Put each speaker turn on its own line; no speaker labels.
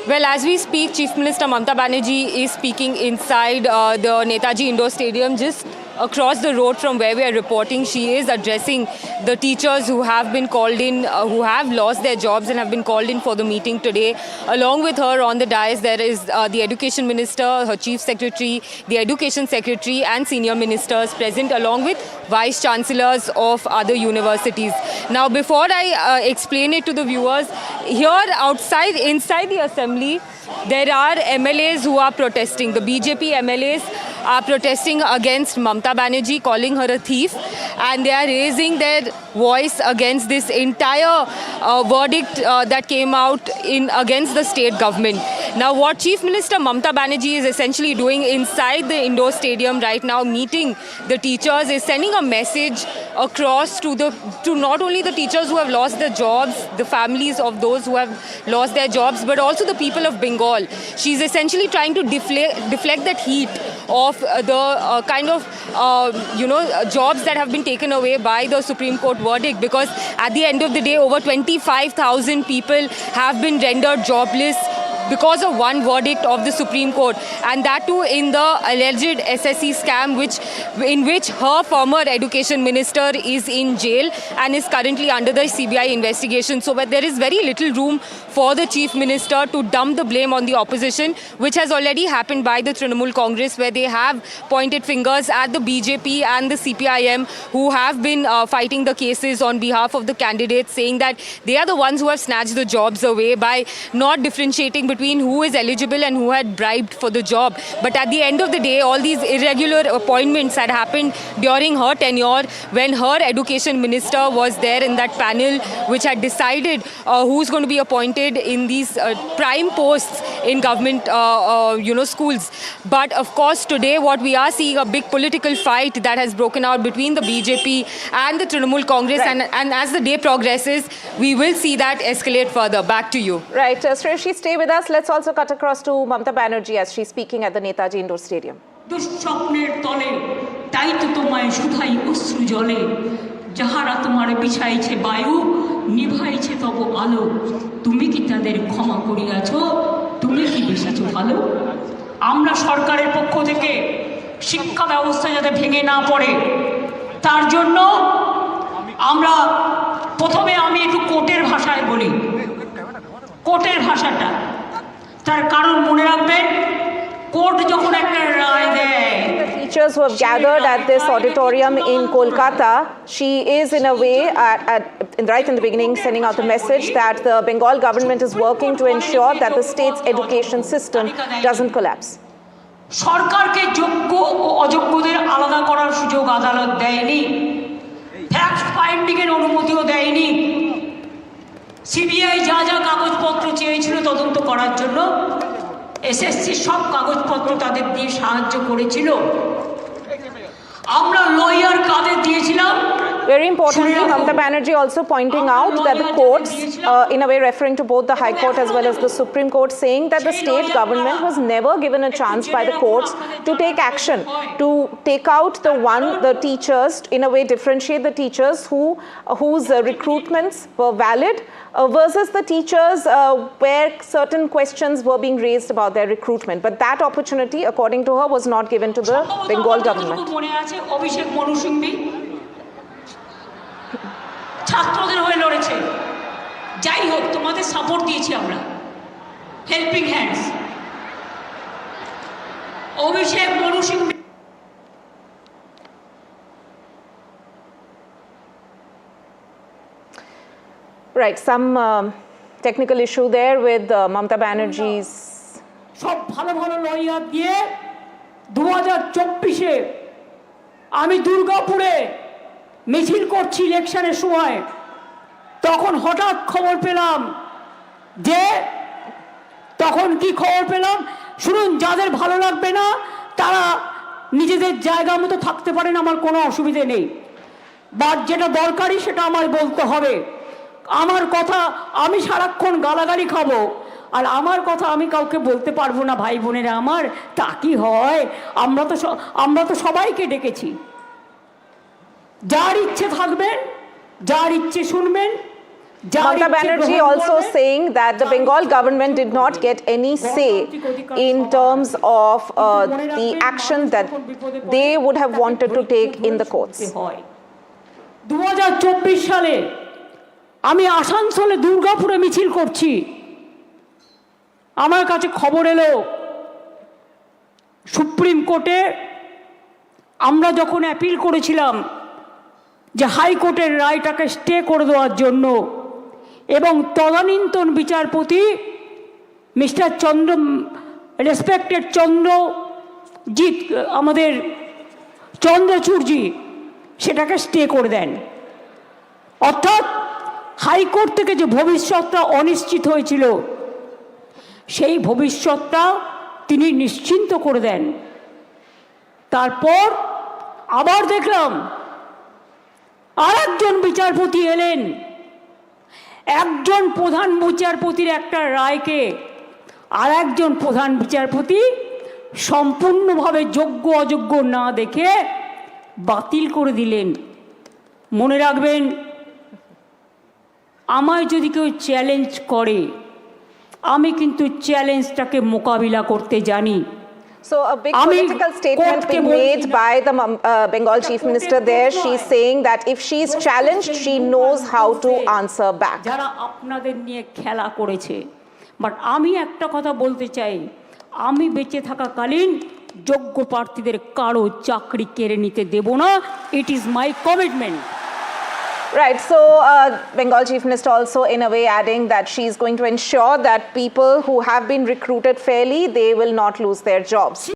Well, as we speak, Chief Minister Mamata Banerjee is speaking inside the Netaji Indoor Stadium, just across the road from where we are reporting. She is addressing the teachers who have been called in, who have lost their jobs and have been called in for the meeting today. Along with her on the dais, there is the Education Minister, her Chief Secretary, the Education Secretary and senior ministers present, along with Vice Chancellors of other universities. Now, before I explain it to the viewers, here inside the assembly, there are MLAs who are protesting. The BJP MLAs are protesting against Mamata Banerjee, calling her a thief, and they are raising their voice against this entire verdict that came out against the state government. Now, what Chief Minister Mamata Banerjee is essentially doing inside the indoor stadium right now, meeting the teachers, is sending a message across to not only the teachers who have lost their jobs, the families of those who have lost their jobs, but also the people of Bengal. She's essentially trying to deflect that heat of the kind of jobs that have been taken away by the Supreme Court verdict, because at the end of the day, over 25,000 people have been rendered jobless because of one verdict of the Supreme Court, and that too in the alleged SSC scam, in which her former education minister is in jail and is currently under the CBI investigation. So there is very little room for the Chief Minister to dump the blame on the opposition, which has already happened by the Trinamool Congress, where they have pointed fingers at the BJP and the CPIM, who have been fighting the cases on behalf of the candidates, saying that they are the ones who have snatched the jobs away by not differentiating between who is eligible and who had bribed for the job. But at the end of the day, all these irregular appointments had happened during her tenure, when her education minister was there in that panel which had decided who's going to be appointed in these prime posts in government schools. But of course today what we are seeing, a big political fight that has broken out between the BJP and the Trinamool Congress, right. and as the day progresses, we will see that escalate further. Back to you.
Right, Shreyashi, stay with us. Let's also cut across to Mamata Banerjee as she's speaking at the Netaji Indoor Stadium.
দুঃস্বপ্নের তলে তাই তো তোমায় শুধাই অশ্রু জলে, যাহারা তোমার বিছাইছে বায়ু নিভাইছে তব আলো, তুমি কি তাদের ক্ষমা করিয়াছ, তুমি কি বেশাছ ভালো। আমরা সরকারের পক্ষ থেকে শিক্ষা ব্যবস্থা যাতে ভেঙে না পড়ে, তার জন্য আমরা প্রথমে আমি একটু কোর্টের ভাষায় বলি। কোর্টের ভাষাটা তার কারণ মনে রাখবেন, কোর্ট যখন একটা রায় দেয়,
teachers who have gathered at this auditorium in Kolkata, she is in a way right in the beginning sending out the message that the Bengal government is working to ensure that the state's education system doesn't collapse.
সরকারকে যোগ্য ও অযোগ্যদের আলাদা করার সুযোগ আদালত দেয়নি, fact finding এর অনুমতিও দেয়নি। সিবিআই যা যা কাগজপত্র চেয়েছিল তদন্ত করার জন্য, এসএসসি সব কাগজপত্র তাদের দিয়ে সাহায্য করেছিল। আমরা লয়ার কাদের দিয়েছিলাম।
Very importantly, Mamata Banerjee also pointing out that the courts, in a way referring to both the High Court as well as the Supreme Court, saying that the state government was never given a chance by the courts to take action, to take out the teachers, in a way differentiate the teachers whose recruitments were valid versus the teachers where certain questions were being raised about their recruitment. But that opportunity, according to her, was not given to the Bengal government.
ছাত্রদের হয়ে লড়েছে, যাই হোক তোমাদের support দিয়েছি আমরা, helping hands. Abhishek Manu Singh
Right, some technical issue there with Mamata Banerjee's.
সব ভালো ভালো লয়ার দিয়ে 2024-এ আমি দুর্গাপুরে মিছিল করছি ইলেকশনের সময়, তখন হঠাৎ খবর পেলাম যে, তখন কি খবর পেলাম শুনুন, যাদের ভালো লাগবে না তারা নিজেদের জায়গা মতো থাকতে পারেন, আমার কোনো অসুবিধে নেই, বাট যেটা দরকারি সেটা আমায় বলতে হবে। আমার কথা আমি সারাক্ষণ গালাগালি খাবো, আর আমার কথা আমি কাউকে বলতে পারবো না ভাই বোনেরা আমার, তা কি হয়? আমরা তো সবাইকে ডেকেছি, যার ইচ্ছে থাকবেন, যার ইচ্ছে শুনবেন,
Mamata Banerjee also saying that the Bengal government did not get any say in terms of the action that they would have wanted to take in the courts.
2024 সালে আমি আসানসোলে দুর্গাপুরে মিছিল করছি, আমার কাছে খবর এলো সুপ্রিম কোর্টে আমরা যখন অ্যাপিল করেছিলাম যে হাইকোর্টের রায়টাকে স্টে করে দেওয়ার জন্য, এবং তদানীন্তন বিচারপতি মিস্টার রেসপেক্টেড চন্দ্রজিৎ আমাদের চন্দ্রচূড়জি সেটাকে স্টে করে দেন। অর্থাৎ হাইকোর্ট থেকে যে ভবিষ্যৎটা অনিশ্চিত হয়েছিল সেই ভবিষ্যৎটা তিনি নিশ্চিন্ত করে দেন। তারপর আবার দেখলাম আর একজন বিচারপতি এলেন, একজন প্রধান বিচারপতির একটা রায়কে আর একজন প্রধান বিচারপতি সম্পূর্ণভাবে যোগ্য অযোগ্য না দেখে বাতিল করে দিলেন। মনে রাখবেন, আমায় যদি কেউ চ্যালেঞ্জ করে আমি কিন্তু চ্যালেঞ্জটাকে মোকাবিলা করতে জানি।
So a big political statement being made by the Bengal Chief Minister there. She's saying that if she's challenged, she knows how to answer back.
যারা আপনাদের নিয়ে খেলা করেছে, বাট আমি একটা কথা বলতে চাই, আমি বেঁচে থাকাকালীন যোগ্য প্রার্থীদের কারো চাকরি কেড়ে নিতে দেব না। It is my commitment.
Right, so Bengal Chief Minister also in a way adding that she's going to ensure that people who have been recruited fairly, they will not lose their jobs.